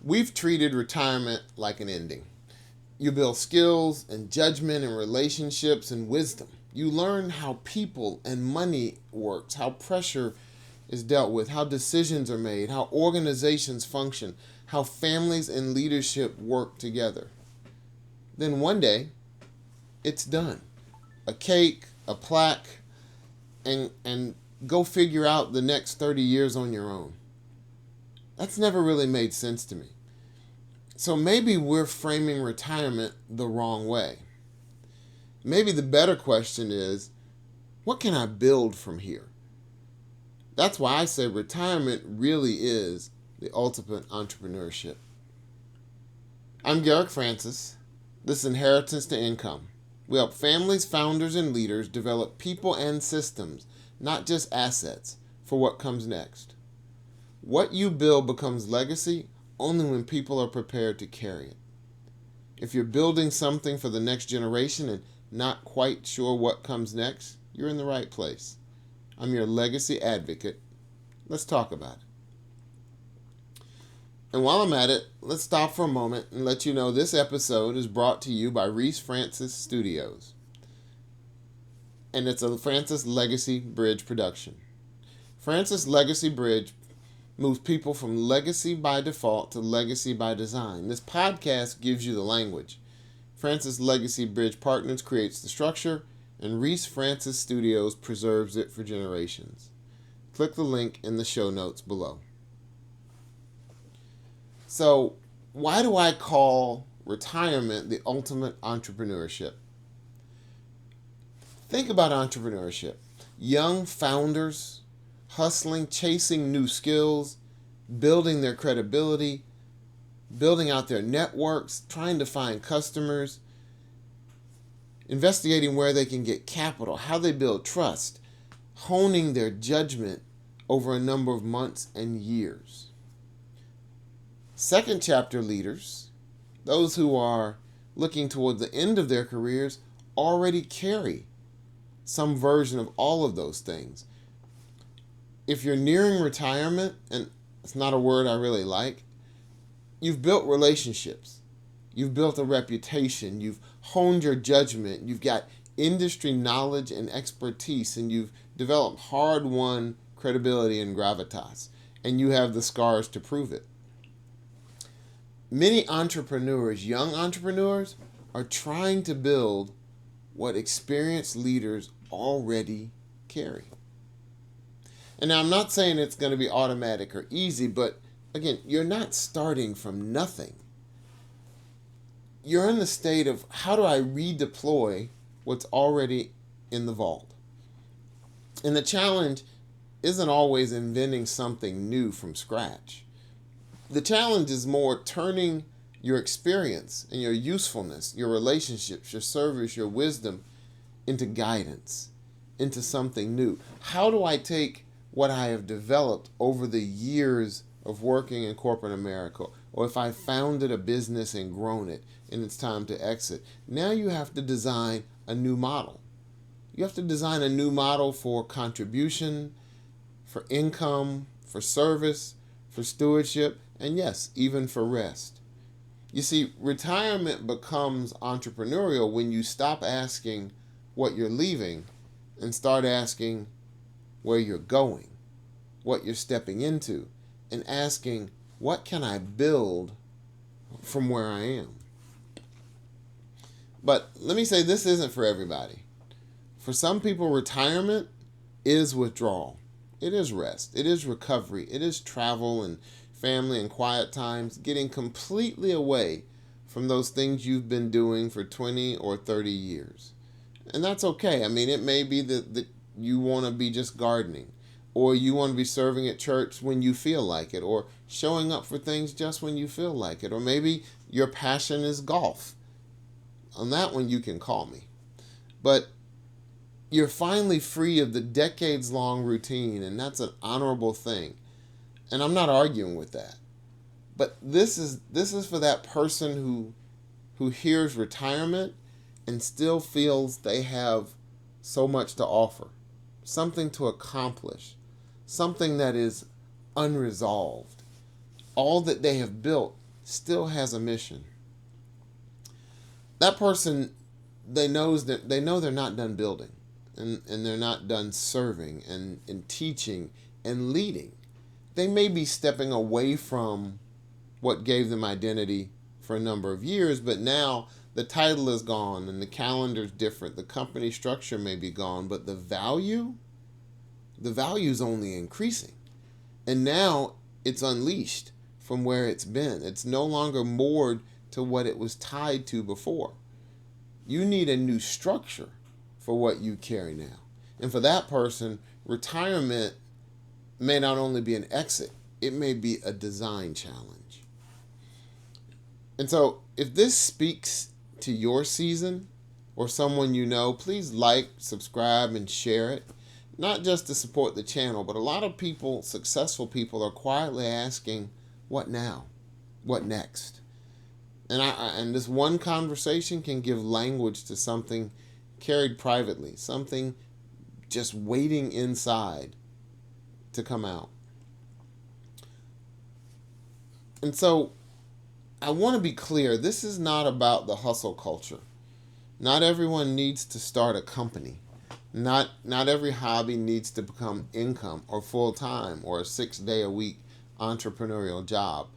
We've treated retirement like an ending. You build skills and judgment and relationships and wisdom. You learn how people and money works, how pressure is dealt with, how decisions are made, how organizations function, how families and leadership work together. Then one day, it's done. A cake, a plaque, and go figure out the next 30 years on your own. That's never really made sense to me. So maybe we're framing retirement the wrong way. Maybe the better question is, what can I build from here? That's why I say retirement really is the ultimate entrepreneurship. I'm Garrick Francis. This is Inheritance to Income. We help families, founders, and leaders develop people and systems, not just assets, for what comes next. What you build becomes legacy only when people are prepared to carry it. If you're building something for the next generation and not quite sure what comes next, you're in the right place. I'm your legacy advocate. Let's talk about it. And while I'm at it, let's stop for a moment and let you know this episode is brought to you by Garrick Francis Studios. And it's a Francis Legacy Bridge production. Francis Legacy Bridge moves people from legacy by default to legacy by design. This podcast gives you the language. Francis Legacy Bridge Partners creates the structure, and Garrick Francis Studios preserves it for generations. Click the link in the show notes below. So, why do I call retirement the ultimate entrepreneurship? Think about entrepreneurship. Young founders hustling, chasing new skills, building their credibility, building out their networks, trying to find customers, investigating where they can get capital, how they build trust, honing their judgment over a number of months and years. Second chapter leaders, those who are looking toward the end of their careers, already carry some version of all of those things. If you're nearing retirement, and it's not a word I really like, you've built relationships. You've built a reputation. You've honed your judgment. You've got industry knowledge and expertise, and you've developed hard-won credibility and gravitas, and you have the scars to prove it. Many entrepreneurs, young entrepreneurs, are trying to build what experienced leaders already carry. And now I'm not saying it's going to be automatic or easy, but again, you're not starting from nothing. You're in the state of, how do I redeploy what's already in the vault? And the challenge isn't always inventing something new from scratch. The challenge is more turning your experience and your usefulness, your relationships, your service, your wisdom into guidance, into something new. How do I take what I have developed over the years of working in corporate America, or if I founded a business and grown it and it's time to exit? Now you have to design a new model. You have to design a new model for contribution, for income, for service, for stewardship, and yes, even for rest. You see, retirement becomes entrepreneurial when you stop asking what you're leaving and start asking where you're going, what you're stepping into, and asking, what can I build from where I am? But let me say, this isn't for everybody. For some people, retirement is withdrawal. It is rest. It is recovery. It is travel and family and quiet times, getting completely away from those things you've been doing for 20 or 30 years. And that's okay. I mean, it may be that you want to be just gardening, or you want to be serving at church when you feel like it, or showing up for things just when you feel like it, or maybe your passion is golf. On that one, you can call me. But you're finally free of the decades-long routine, and that's an honorable thing. And I'm not arguing with that. But this is for that person who hears retirement and still feels they have so much to offer, something to accomplish, something that is unresolved. All that they have built still has a mission. That person, they know they're not done building, and they're not done serving and teaching and leading. They may be stepping away from what gave them identity for a number of years, but now the title is gone and the calendar's different. The company structure may be gone, but the value is only increasing. And now it's unleashed from where it's been. It's no longer moored to what it was tied to before. You need a new structure for what you carry now. And for that person, retirement may not only be an exit, it may be a design challenge. And so if this speaks to your season or someone you know, please like, subscribe, and share it. Not just to support the channel, but a lot of people, successful people, are quietly asking, what now? What next? And this one conversation can give language to something carried privately, something just waiting inside to come out. And so I want to be clear, this is not about the hustle culture. Not everyone needs to start a company. Not every hobby needs to become income or full-time or a 6-day-a-week entrepreneurial job.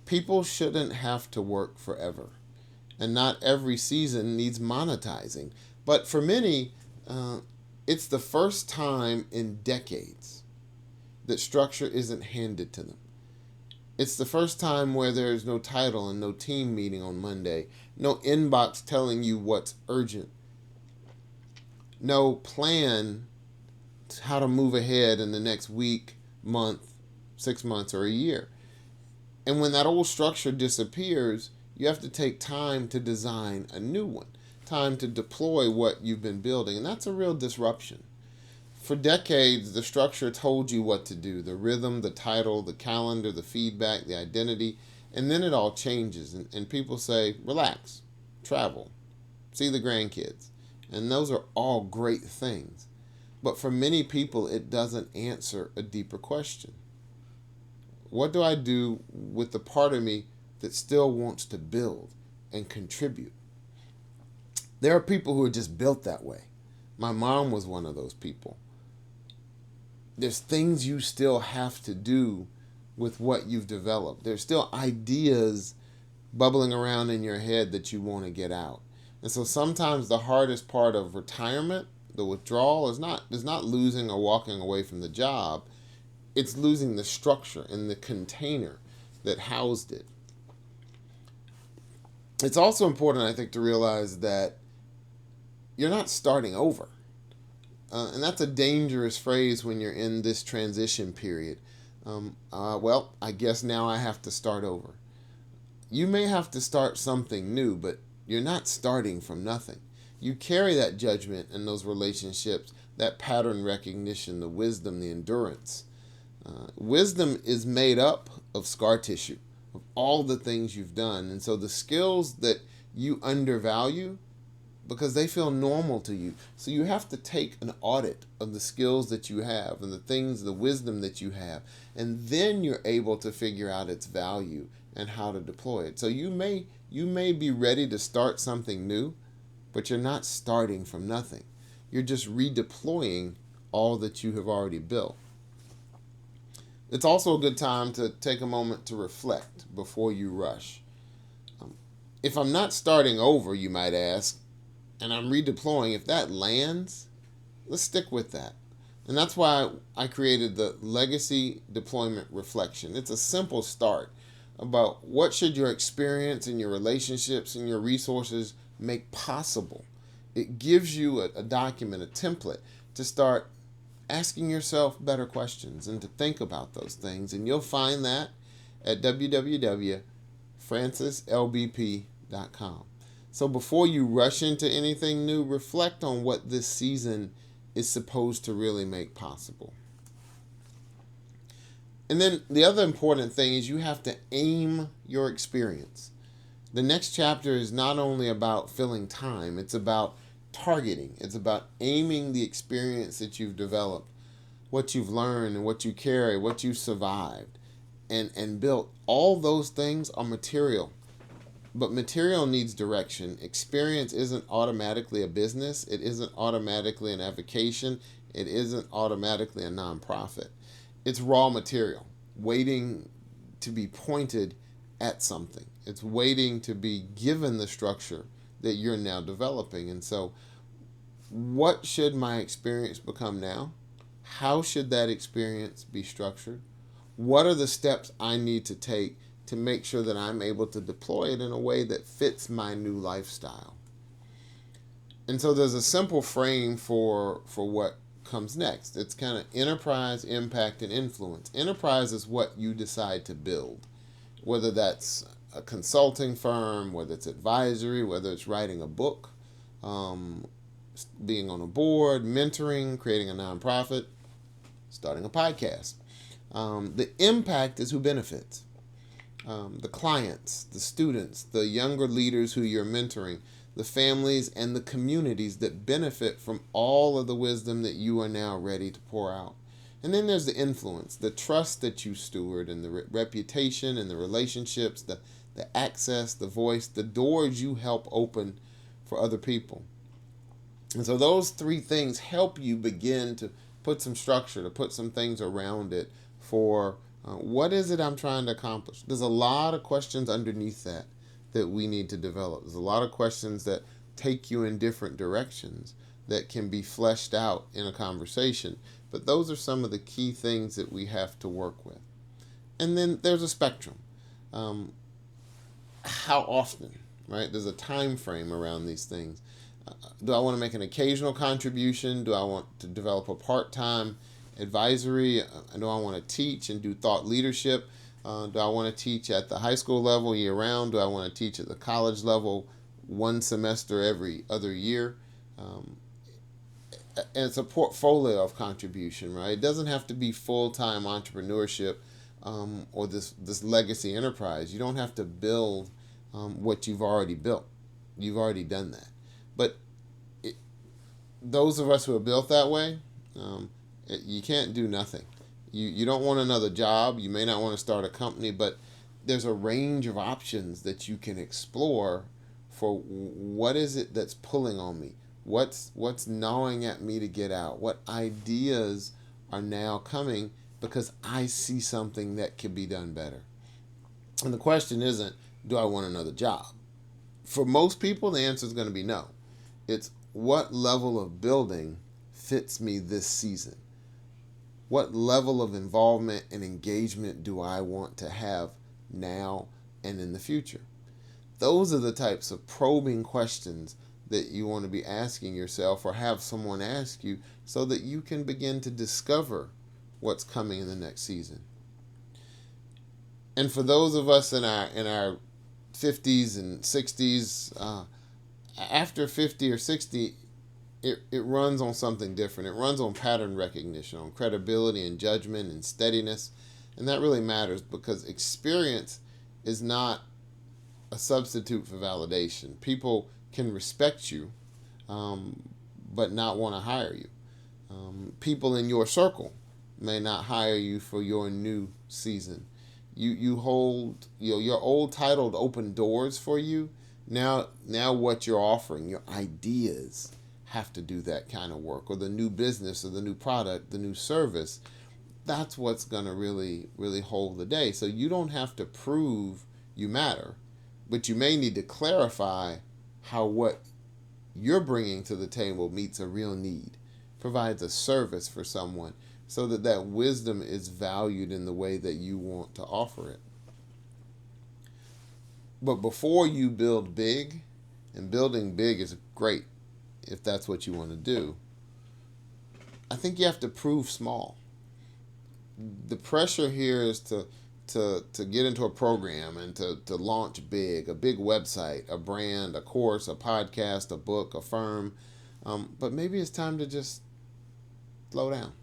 People shouldn't have to work forever. And not every season needs monetizing. But for many, it's the first time in decades that structure isn't handed to them. It's the first time where there's no title and no team meeting on Monday, no inbox telling you what's urgent, no plan how to move ahead in the next week, month, 6 months, or a year. And when that old structure disappears, you have to take time to design a new one, time to deploy what you've been building, and that's a real disruption. For decades, the structure told you what to do, the rhythm, the title, the calendar, the feedback, the identity, and then it all changes, and people say, relax, travel, see the grandkids. And those are all great things. But for many people, it doesn't answer a deeper question. What do I do with the part of me that still wants to build and contribute? There are people who are just built that way. My mom was one of those people. There's things you still have to do with what you've developed. There's still ideas bubbling around in your head that you want to get out. And so sometimes the hardest part of retirement, the withdrawal, is not losing or walking away from the job. It's losing the structure and the container that housed it. It's also important, I think, to realize that you're not starting over. And that's a dangerous phrase when you're in this transition period. Well, I guess now I have to start over. You may have to start something new, but you're not starting from nothing. You carry that judgment and those relationships, that pattern recognition, the wisdom, the endurance. Wisdom is made up of scar tissue, of all the things you've done. And so the skills that you undervalue, because they feel normal to you. So you have to take an audit of the skills that you have and the things, the wisdom that you have. And then you're able to figure out its value and how to deploy it. So you may be ready to start something new, but you're not starting from nothing. You're just redeploying all that you have already built. It's also a good time to take a moment to reflect before you rush. If I'm not starting over, you might ask, and I'm redeploying, if that lands, let's stick with that. And that's why I created the Legacy Deployment Reflection. It's a simple start about what should your experience and your relationships and your resources make possible. It gives you a document, a template to start asking yourself better questions and to think about those things. And you'll find that at www.francislbp.com. So before you rush into anything new, reflect on what this season is supposed to really make possible. And then the other important thing is you have to aim your experience. The next chapter is not only about filling time, it's about targeting. It's about aiming the experience that you've developed, what you've learned and what you carry, what you survived. and built. All those things are material. But material needs direction. Experience isn't automatically a business. It isn't automatically an avocation. It isn't automatically a nonprofit. It's raw material waiting to be pointed at something. It's waiting to be given the structure that you're now developing. And so, what should my experience become now? How should that experience be structured? What are the steps I need to take to make sure that I'm able to deploy it in a way that fits my new lifestyle? And so there's a simple frame for what comes next. It's kind of enterprise, impact, and influence. Enterprise is what you decide to build, whether that's a consulting firm, whether it's advisory, whether it's writing a book, being on a board, mentoring, creating a nonprofit, starting a podcast. The impact is who benefits. The clients, the students, the younger leaders who you're mentoring, the families and the communities that benefit from all of the wisdom that you are now ready to pour out. And then there's the influence, the trust that you steward, and the reputation and the relationships, the access, the voice, the doors you help open for other people. And so those three things help you begin to put some structure, to put some things around it for what is it I'm trying to accomplish. There's a lot of questions underneath that we need to develop. There's a lot of questions that take you in different directions that can be fleshed out in a conversation. But those are some of the key things that we have to work with. And then there's a spectrum. How often, right? There's a time frame around these things. Do I want to make an occasional contribution? Do I want to develop a part-time advisory? Do I want to teach and do thought leadership? Do I want to teach at the high school level year round? Do I want to teach at the college level one semester every other year? And it's a portfolio of contribution, right? It doesn't have to be full-time entrepreneurship or this legacy enterprise. You don't have to build what you've already built. You've already done that. But those of us who are built that way, you can't do nothing. You don't want another job. You may not want to start a company, but there's a range of options that you can explore for what is it that's pulling on me? What's gnawing at me to get out? What ideas are now coming because I see something that could be done better? And the question isn't, do I want another job? For most people, the answer is going to be no. It's what level of building fits me this season? What level of involvement and engagement do I want to have now and in the future? Those are the types of probing questions that you want to be asking yourself or have someone ask you so that you can begin to discover what's coming in the next season. And for those of us in our 50s and 60s, after 50 or 60, it runs on something different. It runs on pattern recognition, on credibility and judgment and steadiness. And that really matters because experience is not a substitute for validation. People can respect you, but not want to hire you. People in your circle may not hire you for your new season. You hold your old title to open doors for you. Now what you're offering, your ideas, have to do that kind of work, or the new business or the new product, the new service. That's what's going to really, really hold the day. So you don't have to prove you matter, but you may need to clarify how what you're bringing to the table meets a real need, provides a service for someone, so that wisdom is valued in the way that you want to offer it. But before you build big, and building big is great if that's what you want to do, I think you have to prove small. The pressure here is to get into a program and to launch big, a big website, a brand, a course, a podcast, a book, a firm. But maybe it's time to just slow down.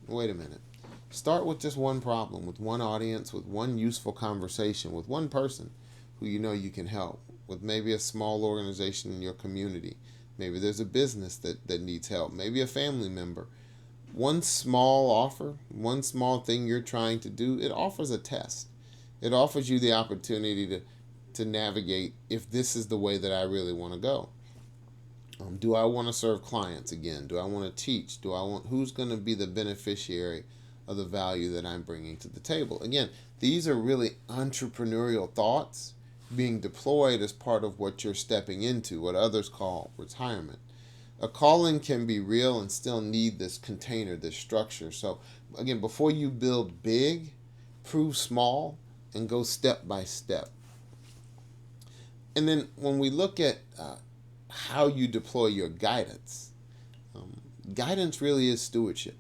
Wait a minute. Start with just one problem, with one audience, with one useful conversation, with one person who you know you can help, with maybe a small organization in your community. Maybe there's a business that needs help, maybe a family member. One small offer, one small thing you're trying to do, it offers a test. It offers you the opportunity to navigate if this is the way that I really want to go. Do I want to serve clients again? Do I want to teach? Who's going to be the beneficiary of the value that I'm bringing to the table? Again, these are really entrepreneurial thoughts being deployed as part of what you're stepping into, what others call retirement. A calling can be real and still need this container, this structure. So again, before you build big, prove small and go step by step. And then when we look at how you deploy your guidance, guidance really is stewardship.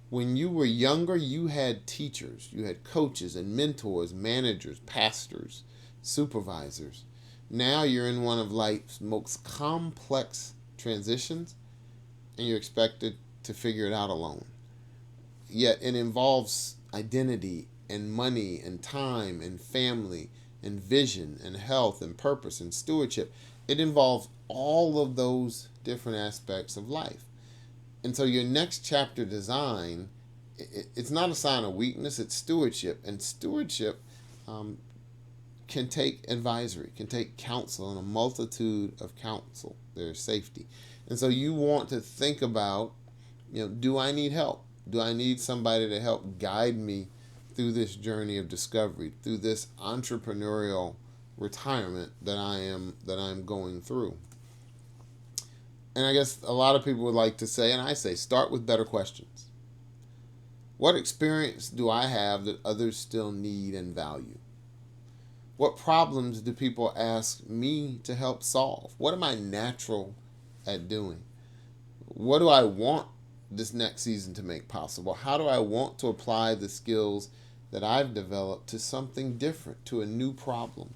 When you were younger, you had teachers, you had coaches and mentors, managers, pastors, supervisors. Now you're in one of life's most complex transitions and you're expected to figure it out alone. Yet it involves identity and money and time and family and vision and health and purpose and stewardship. It involves all of those different aspects of life. And so your next chapter design, it's not a sign of weakness, it's stewardship. And stewardship can take advisory, can take counsel, and a multitude of counsel. There's safety. And so you want to think about, do I need help? Do I need somebody to help guide me through this journey of discovery, through this entrepreneurial retirement that I'm going through? And I guess a lot of people would like to say, and I say, start with better questions. What experience do I have that others still need and value? What problems do people ask me to help solve? What am I natural at doing? What do I want this next season to make possible? How do I want to apply the skills that I've developed to something different, to a new problem?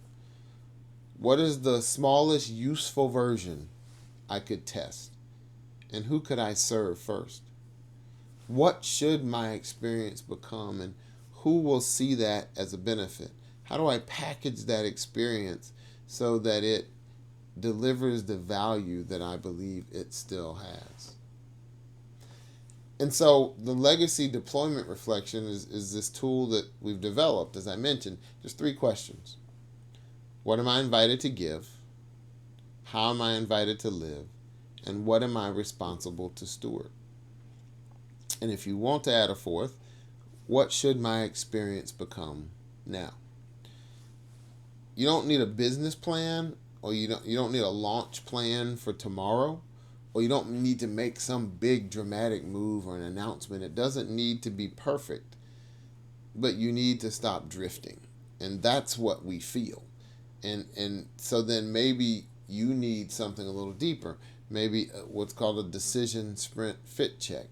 What is the smallest useful version I could test? And who could I serve first? What should my experience become, and who will see that as a benefit? How do I package that experience so that it delivers the value that I believe it still has? And so the legacy deployment reflection is this tool that we've developed. As I mentioned, there's 3 questions. What am I invited to give? How am I invited to live? And what am I responsible to steward? And if you want to add a 4th, what should my experience become now? You don't need a business plan, or you don't need a launch plan for tomorrow, or you don't need to make some big dramatic move or an announcement. It doesn't need to be perfect, but you need to stop drifting. And that's what we feel. And so then maybe you need something a little deeper, maybe what's called a decision sprint fit check.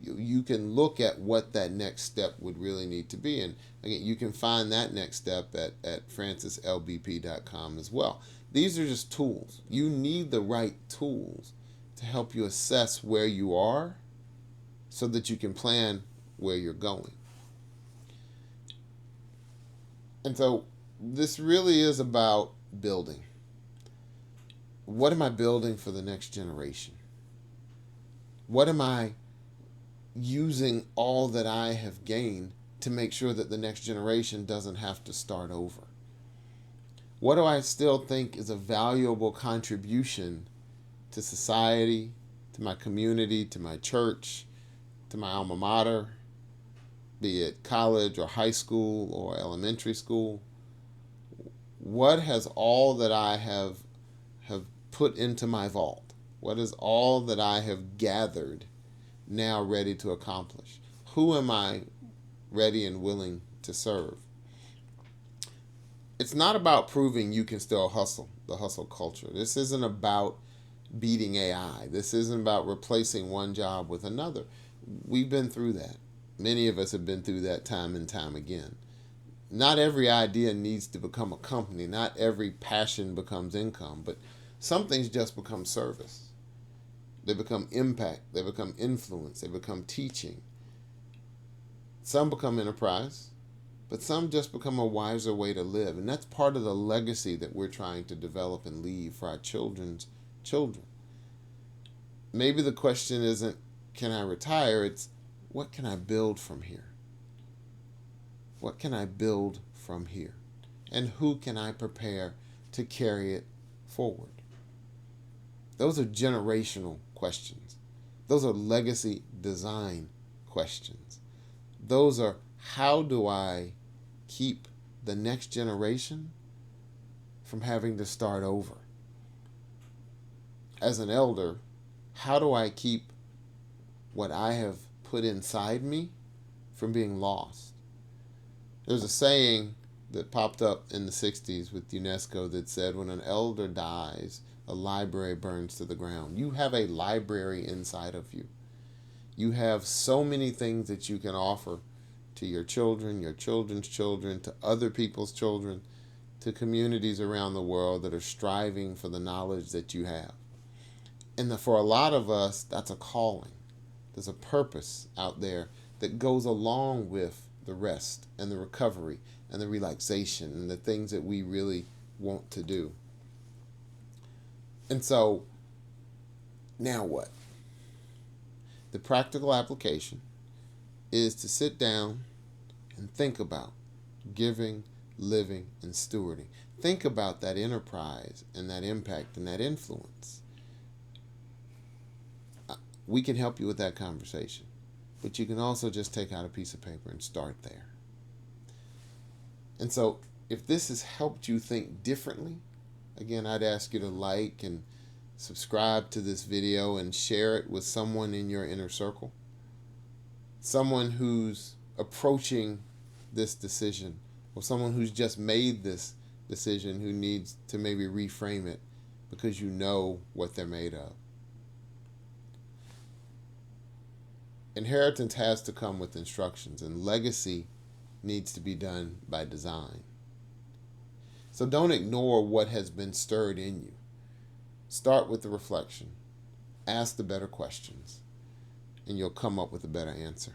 You can look at what that next step would really need to be. And again, you can find that next step at francislbp.com as well. These are just tools. You need the right tools to help you assess where you are so that you can plan where you're going. And so this really is about building. What am I building for the next generation? What am I using all that I have gained to make sure that the next generation doesn't have to start over? What do I still think is a valuable contribution to society, to my community, to my church, to my alma mater, be it college or high school or elementary school? What has all that I have put into my vault? What is all that I have gathered now ready to accomplish? Who am I ready and willing to serve? It's not about proving you can still hustle, the hustle culture. This isn't about beating AI. This isn't about replacing one job with another. We've been through that. Many of us have been through that time and time again. Not every idea needs to become a company. Not every passion becomes income, but some things just become service. They become impact. They become influence. They become teaching. Some become enterprise, but some just become a wiser way to live. And that's part of the legacy that we're trying to develop and leave for our children's children. Maybe the question isn't, can I retire? It's what can I build from here? What can I build from here? And who can I prepare to carry it forward? Those are generational questions. Those are legacy design questions. Those are how do I keep the next generation from having to start over? As an elder, how do I keep what I have put inside me from being lost? There's a saying that popped up in the 60s with UNESCO that said, when an elder dies, a library burns to the ground. You have a library inside of you. You have so many things that you can offer to your children, your children's children, to other people's children, to communities around the world that are striving for the knowledge that you have. And for a lot of us, that's a calling. There's a purpose out there that goes along with the rest and the recovery and the relaxation and the things that we really want to do. And so, now what? The practical application is to sit down and think about giving, living, and stewarding. Think about that enterprise and that impact and that influence. We can help you with that conversation, but you can also just take out a piece of paper and start there. And so, if this has helped you think differently, again, I'd ask you to like and subscribe to this video and share it with someone in your inner circle. Someone who's approaching this decision, or someone who's just made this decision who needs to maybe reframe it because you know what they're made of. Inheritance has to come with instructions, and legacy needs to be done by design. So don't ignore what has been stirred in you. Start with the reflection. Ask the better questions, and you'll come up with a better answer.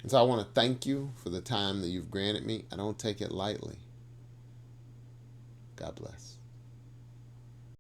And so I want to thank you for the time that you've granted me. I don't take it lightly. God bless.